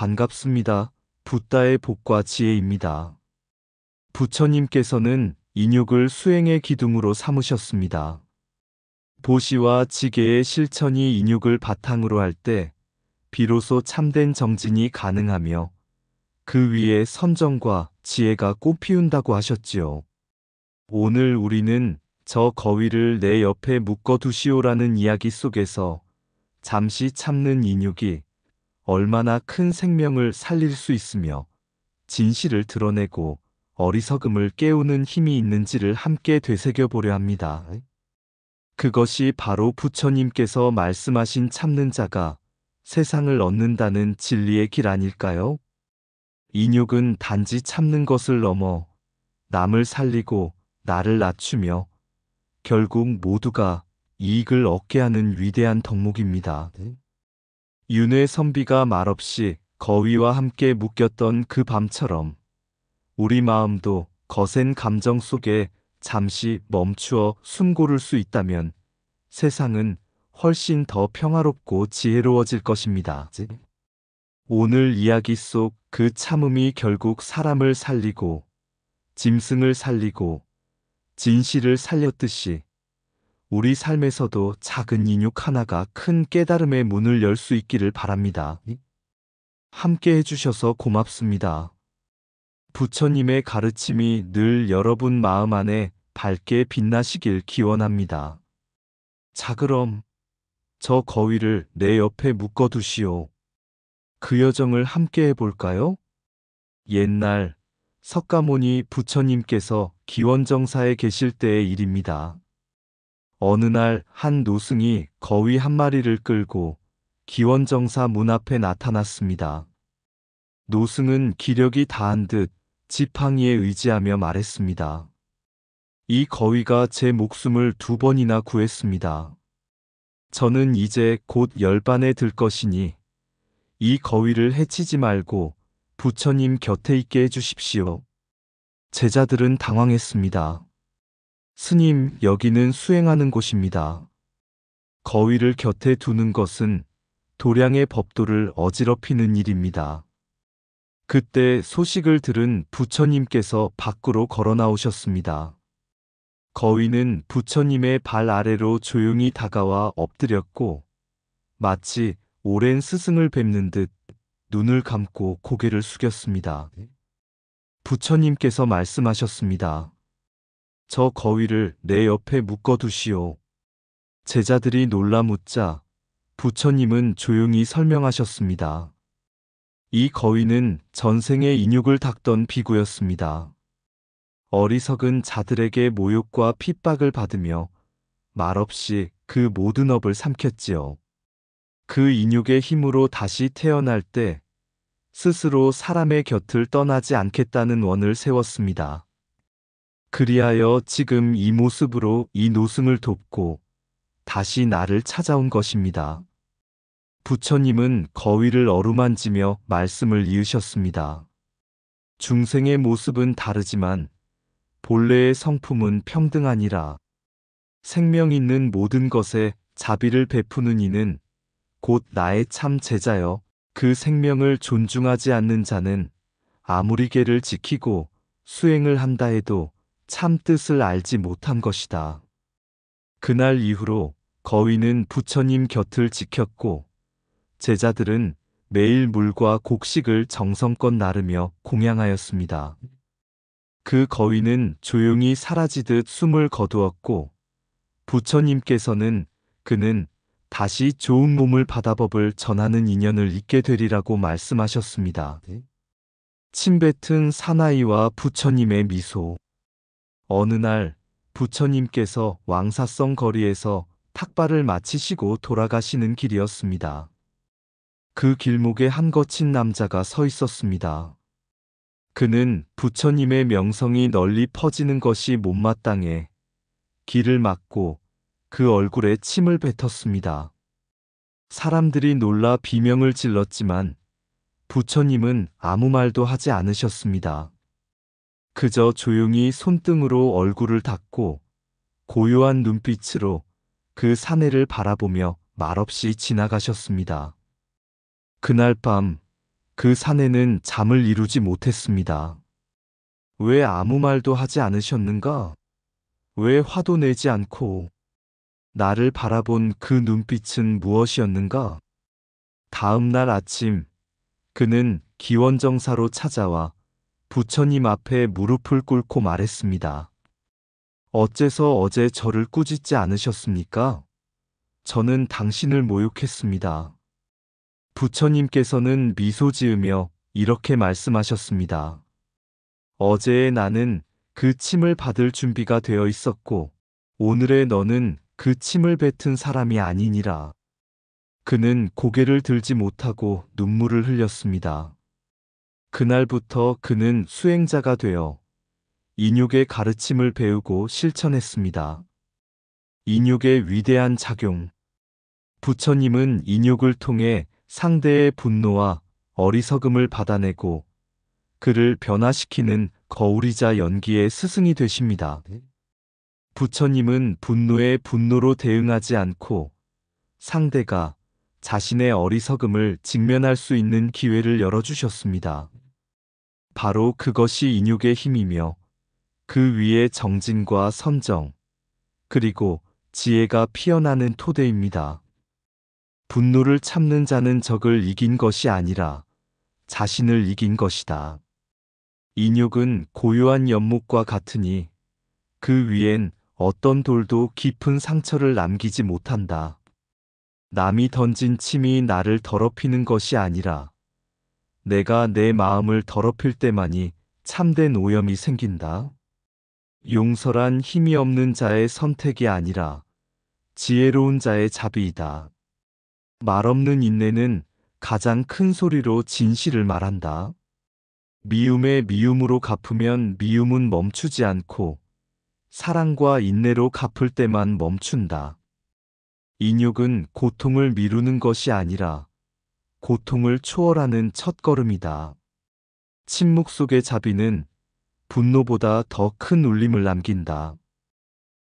반갑습니다. 붓다의 복과 지혜입니다. 부처님께서는 인욕을 수행의 기둥으로 삼으셨습니다. 보시와 지계의 실천이 인욕을 바탕으로 할 때 비로소 참된 정진이 가능하며 그 위에 선정과 지혜가 꽃피운다고 하셨지요. 오늘 우리는 저 거위를 내 옆에 묶어두시오라는 이야기 속에서 잠시 참는 인욕이 얼마나 큰 생명을 살릴 수 있으며 진실을 드러내고 어리석음을 깨우는 힘이 있는지를 함께 되새겨보려 합니다. 그것이 바로 부처님께서 말씀하신 참는 자가 세상을 얻는다는 진리의 길 아닐까요? 인욕은 단지 참는 것을 넘어 남을 살리고 나를 낮추며 결국 모두가 이익을 얻게 하는 위대한 덕목입니다. 윤회 선비가 말없이 거위와 함께 묶였던 그 밤처럼 우리 마음도 거센 감정 속에 잠시 멈추어 숨 고를 수 있다면 세상은 훨씬 더 평화롭고 지혜로워질 것입니다. 오늘 이야기 속 그 참음이 결국 사람을 살리고 짐승을 살리고 진실을 살렸듯이 우리 삶에서도 작은 인욕 하나가 큰 깨달음의 문을 열 수 있기를 바랍니다. 함께 해주셔서 고맙습니다. 부처님의 가르침이 늘 여러분 마음 안에 밝게 빛나시길 기원합니다. 자, 그럼 저 거위를 내 옆에 묶어두시오. 그 여정을 함께 해볼까요? 옛날 석가모니 부처님께서 기원정사에 계실 때의 일입니다. 어느 날 한 노승이 거위 한 마리를 끌고 기원정사 문 앞에 나타났습니다. 노승은 기력이 다한 듯 지팡이에 의지하며 말했습니다. 이 거위가 제 목숨을 2번이나 구했습니다. 저는 이제 곧 열반에 들 것이니 이 거위를 해치지 말고 부처님 곁에 있게 해주십시오. 제자들은 당황했습니다. 스님, 여기는 수행하는 곳입니다. 거위를 곁에 두는 것은 도량의 법도를 어지럽히는 일입니다. 그때 소식을 들은 부처님께서 밖으로 걸어 나오셨습니다. 거위는 부처님의 발 아래로 조용히 다가와 엎드렸고 마치 오랜 스승을 뵙는 듯 눈을 감고 고개를 숙였습니다. 부처님께서 말씀하셨습니다. 저 거위를 내 옆에 묶어두시오. 제자들이 놀라 묻자 부처님은 조용히 설명하셨습니다. 이 거위는 전생의 인욕을 닦던 비구였습니다. 어리석은 자들에게 모욕과 핍박을 받으며 말없이 그 모든 업을 삼켰지요. 그 인욕의 힘으로 다시 태어날 때 스스로 사람의 곁을 떠나지 않겠다는 원을 세웠습니다. 그리하여 지금 이 모습으로 이 노승을 돕고 다시 나를 찾아온 것입니다. 부처님은 거위를 어루만지며 말씀을 이으셨습니다. 중생의 모습은 다르지만 본래의 성품은 평등하니라. 생명 있는 모든 것에 자비를 베푸는 이는 곧 나의 참 제자여. 그 생명을 존중하지 않는 자는 아무리 계를 지키고 수행을 한다 해도 참 뜻을 알지 못한 것이다. 그날 이후로 거위는 부처님 곁을 지켰고 제자들은 매일 물과 곡식을 정성껏 나르며 공양하였습니다. 그 거위는 조용히 사라지듯 숨을 거두었고 부처님께서는 그는 다시 좋은 몸을 받아 법을 전하는 인연을 잇게 되리라고 말씀하셨습니다. 침뱉은 사나이와 부처님의 미소. 어느 날 부처님께서 왕사성 거리에서 탁발을 마치시고 돌아가시는 길이었습니다. 그 길목에 한 거친 남자가 서 있었습니다. 그는 부처님의 명성이 널리 퍼지는 것이 못마땅해 길을 막고 그 얼굴에 침을 뱉었습니다. 사람들이 놀라 비명을 질렀지만 부처님은 아무 말도 하지 않으셨습니다. 그저 조용히 손등으로 얼굴을 닦고 고요한 눈빛으로 그 사내를 바라보며 말없이 지나가셨습니다. 그날 밤 그 사내는 잠을 이루지 못했습니다. 왜 아무 말도 하지 않으셨는가? 왜 화도 내지 않고 나를 바라본 그 눈빛은 무엇이었는가? 다음 날 아침 그는 기원정사로 찾아와 부처님 앞에 무릎을 꿇고 말했습니다. 어째서 어제 저를 꾸짖지 않으셨습니까? 저는 당신을 모욕했습니다. 부처님께서는 미소 지으며 이렇게 말씀하셨습니다. 어제의 나는 그 침을 받을 준비가 되어 있었고, 오늘의 너는 그 침을 뱉은 사람이 아니니라. 그는 고개를 들지 못하고 눈물을 흘렸습니다. 그날부터 그는 수행자가 되어 인육의 가르침을 배우고 실천했습니다. 인육의 위대한 작용. 부처님은 인육을 통해 상대의 분노와 어리석음을 받아내고 그를 변화시키는 거울이자 연기의 스승이 되십니다. 부처님은 분노에 분노로 대응하지 않고 상대가 자신의 어리석음을 직면할 수 있는 기회를 열어주셨습니다. 바로 그것이 인육의 힘이며 그 위에 정진과 선정, 그리고 지혜가 피어나는 토대입니다. 분노를 참는 자는 적을 이긴 것이 아니라 자신을 이긴 것이다. 인육은 고요한 연못과 같으니 그 위엔 어떤 돌도 깊은 상처를 남기지 못한다. 남이 던진 침이 나를 더럽히는 것이 아니라 내가 내 마음을 더럽힐 때만이 참된 오염이 생긴다. 용서란 힘이 없는 자의 선택이 아니라 지혜로운 자의 자비이다. 말없는 인내는 가장 큰 소리로 진실을 말한다. 미움에 미움으로 갚으면 미움은 멈추지 않고 사랑과 인내로 갚을 때만 멈춘다. 인육은 고통을 미루는 것이 아니라 고통을 초월하는 첫걸음이다. 침묵 속의 자비는 분노보다 더 큰 울림을 남긴다.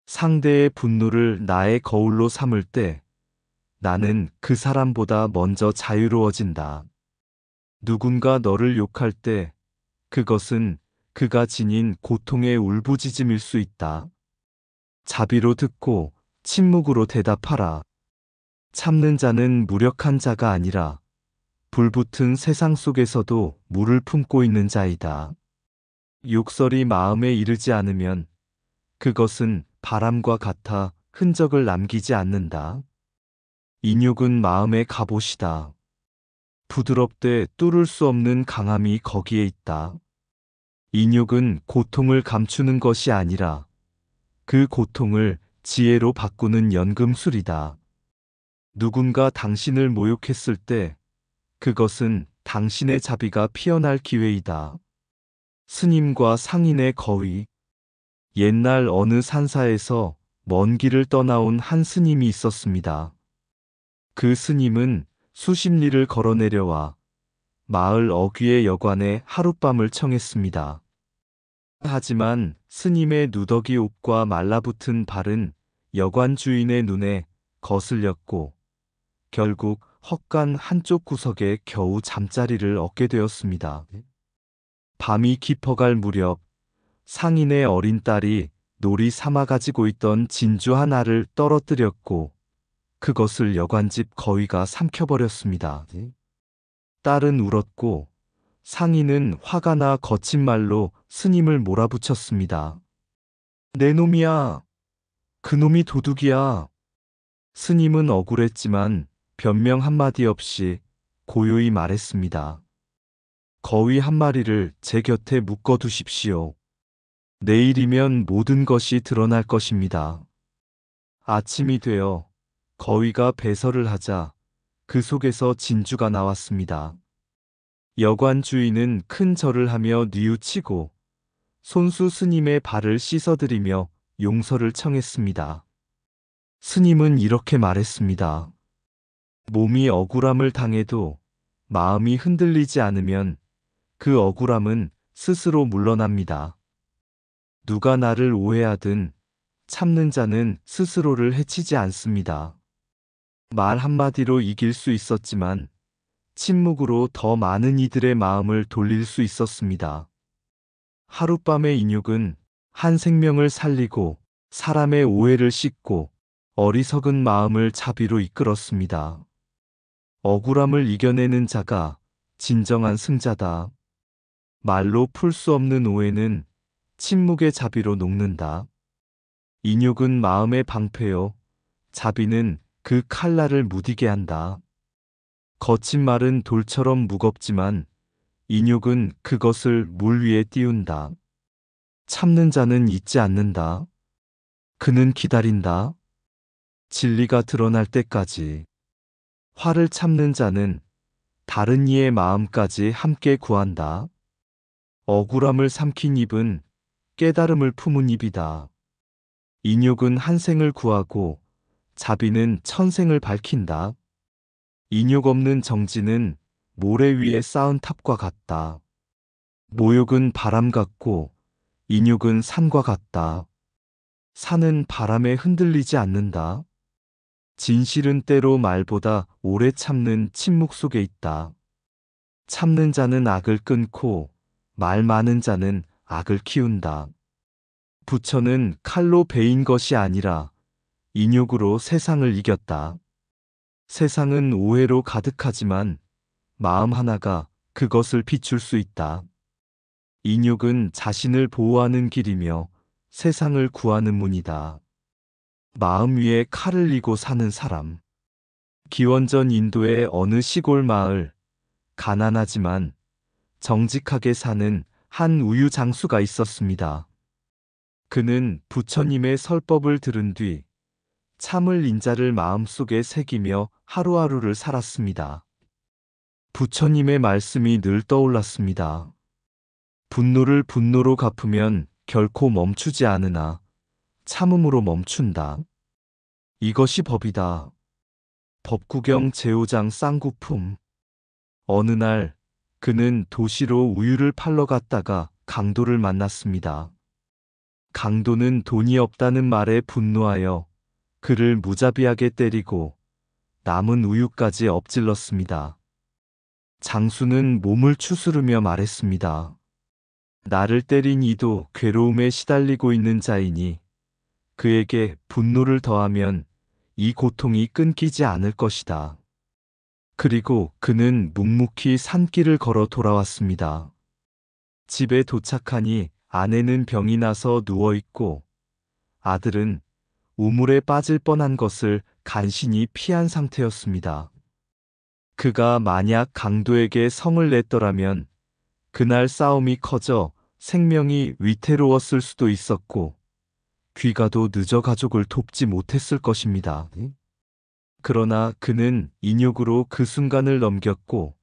상대의 분노를 나의 거울로 삼을 때 나는 그 사람보다 먼저 자유로워진다. 누군가 너를 욕할 때 그것은 그가 지닌 고통의 울부짖음일 수 있다. 자비로 듣고 침묵으로 대답하라. 참는 자는 무력한 자가 아니라 불붙은 세상 속에서도 물을 품고 있는 자이다. 욕설이 마음에 이르지 않으면 그것은 바람과 같아 흔적을 남기지 않는다. 인욕은 마음의 갑옷이다. 부드럽되 뚫을 수 없는 강함이 거기에 있다. 인욕은 고통을 감추는 것이 아니라 그 고통을 지혜로 바꾸는 연금술이다. 누군가 당신을 모욕했을 때 그것은 당신의 자비가 피어날 기회이다. 스님과 상인의 거위. 옛날 어느 산사에서 먼 길을 떠나온 한 스님이 있었습니다. 그 스님은 수십 리를 걸어 내려와 마을 어귀의 여관에 하룻밤을 청했습니다. 하지만 스님의 누더기 옷과 말라붙은 발은 여관 주인의 눈에 거슬렸고 결국 헛간 한쪽 구석에 겨우 잠자리를 얻게 되었습니다. 밤이 깊어갈 무렵 상인의 어린 딸이 놀이 삼아 가지고 있던 진주 하나를 떨어뜨렸고 그것을 여관집 거위가 삼켜버렸습니다. 딸은 울었고 상인은 화가 나 거친 말로 스님을 몰아붙였습니다. 내 놈이야. 그놈이 도둑이야. 스님은 억울했지만 변명 한마디 없이 고요히 말했습니다. 거위 한 마리를 제 곁에 묶어두십시오. 내일이면 모든 것이 드러날 것입니다. 아침이 되어 거위가 배설을 하자 그 속에서 진주가 나왔습니다. 여관 주인은 큰 절을 하며 뉘우치고 손수 스님의 발을 씻어드리며 용서를 청했습니다. 스님은 이렇게 말했습니다. 몸이 억울함을 당해도 마음이 흔들리지 않으면 그 억울함은 스스로 물러납니다. 누가 나를 오해하든 참는 자는 스스로를 해치지 않습니다. 말 한마디로 이길 수 있었지만 침묵으로 더 많은 이들의 마음을 돌릴 수 있었습니다. 하룻밤의 인육은 한 생명을 살리고 사람의 오해를 씻고 어리석은 마음을 자비로 이끌었습니다. 억울함을 이겨내는 자가 진정한 승자다. 말로 풀 수 없는 오해는 침묵의 자비로 녹는다. 인욕은 마음의 방패요. 자비는 그 칼날을 무디게 한다. 거친 말은 돌처럼 무겁지만 인욕은 그것을 물 위에 띄운다. 참는 자는 잊지 않는다. 그는 기다린다. 진리가 드러날 때까지. 화를 참는 자는 다른 이의 마음까지 함께 구한다. 억울함을 삼킨 입은 깨달음을 품은 입이다. 인욕은 한 생을 구하고 자비는 천생을 밝힌다. 인욕 없는 정진은 모래 위에 쌓은 탑과 같다. 모욕은 바람 같고 인욕은 산과 같다. 산은 바람에 흔들리지 않는다. 진실은 때로 말보다 오래 참는 침묵 속에 있다. 참는 자는 악을 끊고 말 많은 자는 악을 키운다. 부처는 칼로 베인 것이 아니라 인욕으로 세상을 이겼다. 세상은 오해로 가득하지만 마음 하나가 그것을 비출 수 있다. 인욕은 자신을 보호하는 길이며 세상을 구하는 문이다. 마음 위에 칼을 이고 사는 사람. 기원전 인도의 어느 시골 마을, 가난하지만 정직하게 사는 한 우유 장수가 있었습니다. 그는 부처님의 설법을 들은 뒤 참을 인자를 마음속에 새기며 하루하루를 살았습니다. 부처님의 말씀이 늘 떠올랐습니다. 분노를 분노로 갚으면 결코 멈추지 않으나 참음으로 멈춘다. 이것이 법이다. 법구경 제5장 쌍구품. 어느 날 그는 도시로 우유를 팔러 갔다가 강도를 만났습니다. 강도는 돈이 없다는 말에 분노하여 그를 무자비하게 때리고 남은 우유까지 엎질렀습니다. 장수는 몸을 추스르며 말했습니다. 나를 때린 이도 괴로움에 시달리고 있는 자이니 그에게 분노를 더하면 이 고통이 끊기지 않을 것이다. 그리고 그는 묵묵히 산길을 걸어 돌아왔습니다. 집에 도착하니 아내는 병이 나서 누워있고 아들은 우물에 빠질 뻔한 것을 간신히 피한 상태였습니다. 그가 만약 강도에게 성을 냈더라면 그날 싸움이 커져 생명이 위태로웠을 수도 있었고 귀가도 늦어 가족을 돕지 못했을 것입니다. 그러나 그는 인욕으로 그 순간을 넘겼고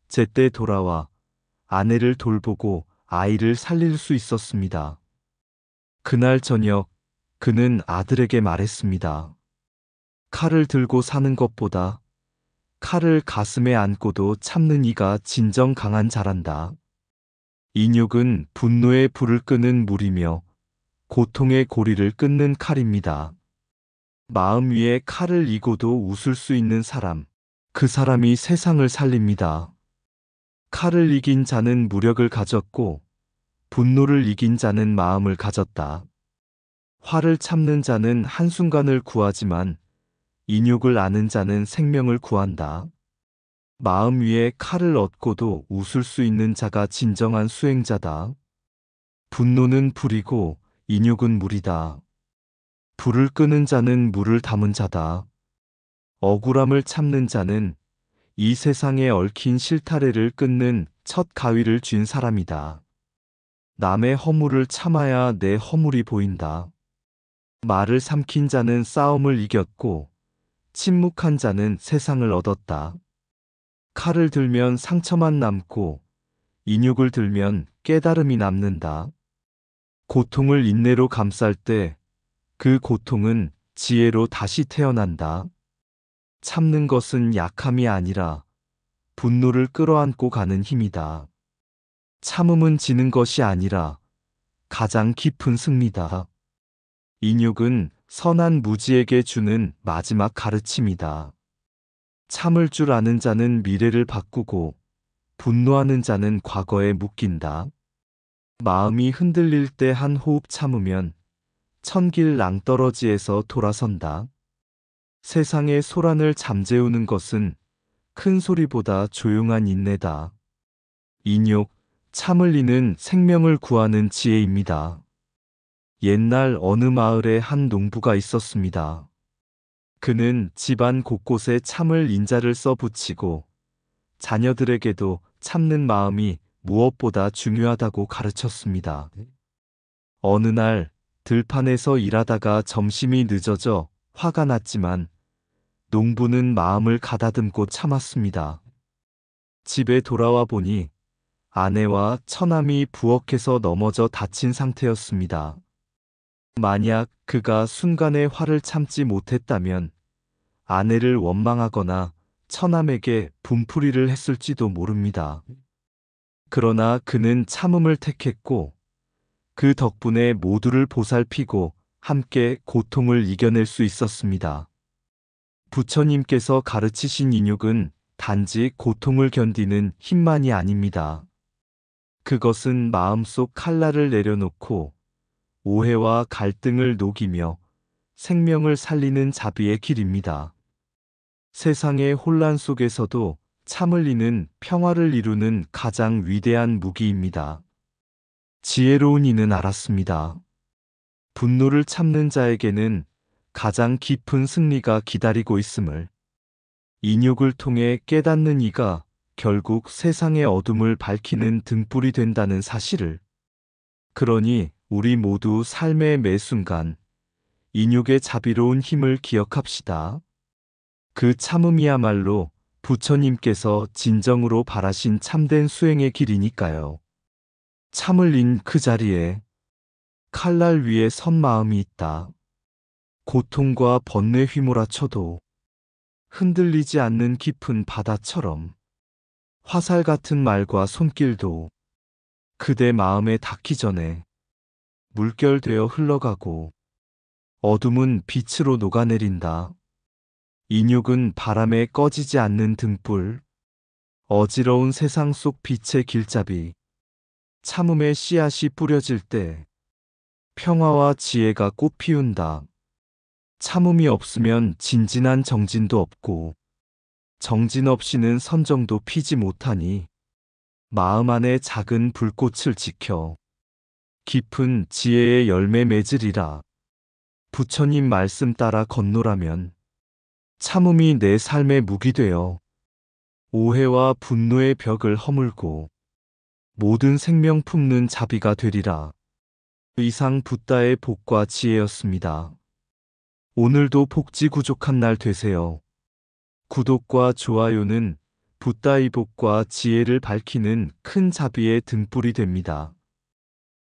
제때 돌아와 아내를 돌보고 아이를 살릴 수 있었습니다. 그날 저녁 그는 아들에게 말했습니다. 칼을 들고 사는 것보다 칼을 가슴에 안고도 참는 이가 진정 강한 자란다. 인욕은 분노의 불을 끄는 물이며 고통의 고리를 끊는 칼입니다. 마음 위에 칼을 이고도 웃을 수 있는 사람, 그 사람이 세상을 살립니다. 칼을 이긴 자는 무력을 가졌고 분노를 이긴 자는 마음을 가졌다. 화를 참는 자는 한순간을 구하지만 인욕을 아는 자는 생명을 구한다. 마음 위에 칼을 얻고도 웃을 수 있는 자가 진정한 수행자다. 분노는 불이고 인욕은 물이다. 불을 끄는 자는 물을 담은 자다. 억울함을 참는 자는 이 세상에 얽힌 실타래를 끊는 첫 가위를 쥔 사람이다. 남의 허물을 참아야 내 허물이 보인다. 말을 삼킨 자는 싸움을 이겼고 침묵한 자는 세상을 얻었다. 칼을 들면 상처만 남고 인욕을 들면 깨달음이 남는다. 고통을 인내로 감쌀 때 그 고통은 지혜로 다시 태어난다. 참는 것은 약함이 아니라 분노를 끌어안고 가는 힘이다. 참음은 지는 것이 아니라 가장 깊은 승리다. 인욕은 선한 무지에게 주는 마지막 가르침이다. 참을 줄 아는 자는 미래를 바꾸고 분노하는 자는 과거에 묶인다. 마음이 흔들릴 때 한 호흡 참으면 천길 낭떠러지에서 돌아선다. 세상의 소란을 잠재우는 것은 큰 소리보다 조용한 인내다. 인욕, 참을 이는 생명을 구하는 지혜입니다. 옛날 어느 마을에 한 농부가 있었습니다. 그는 집안 곳곳에 참을 인자를 써 붙이고 자녀들에게도 참는 마음이 무엇보다 중요하다고 가르쳤습니다. 어느 날 들판에서 일하다가 점심이 늦어져 화가 났지만 농부는 마음을 가다듬고 참았습니다. 집에 돌아와 보니 아내와 처남이 부엌에서 넘어져 다친 상태였습니다. 만약 그가 순간에 화를 참지 못했다면 아내를 원망하거나 처남에게 분풀이를 했을지도 모릅니다. 그러나 그는 참음을 택했고 그 덕분에 모두를 보살피고 함께 고통을 이겨낼 수 있었습니다. 부처님께서 가르치신 인욕은 단지 고통을 견디는 힘만이 아닙니다. 그것은 마음속 칼날을 내려놓고 오해와 갈등을 녹이며 생명을 살리는 자비의 길입니다. 세상의 혼란 속에서도 참을 이는 평화를 이루는 가장 위대한 무기입니다. 지혜로운 이는 알았습니다. 분노를 참는 자에게는 가장 깊은 승리가 기다리고 있음을. 인욕을 통해 깨닫는 이가 결국 세상의 어둠을 밝히는 등불이 된다는 사실을. 그러니 우리 모두 삶의 매 순간 인욕의 자비로운 힘을 기억합시다. 그 참음이야말로 부처님께서 진정으로 바라신 참된 수행의 길이니까요. 참을 인 그 자리에 칼날 위에 선 마음이 있다. 고통과 번뇌 휘몰아쳐도 흔들리지 않는 깊은 바다처럼 화살 같은 말과 손길도 그대 마음에 닿기 전에 물결되어 흘러가고 어둠은 빛으로 녹아내린다. 인욕은 바람에 꺼지지 않는 등불, 어지러운 세상 속 빛의 길잡이, 참음의 씨앗이 뿌려질 때 평화와 지혜가 꽃 피운다. 참음이 없으면 진진한 정진도 없고 정진 없이는 선정도 피지 못하니 마음 안에 작은 불꽃을 지켜 깊은 지혜의 열매 맺으리라. 부처님 말씀 따라 건노라면 참음이 내 삶의 무기 되어 오해와 분노의 벽을 허물고 모든 생명 품는 자비가 되리라. 이상 붓다의 복과 지혜였습니다. 오늘도 복지구족한 날 되세요. 구독과 좋아요는 붓다의 복과 지혜를 밝히는 큰 자비의 등불이 됩니다.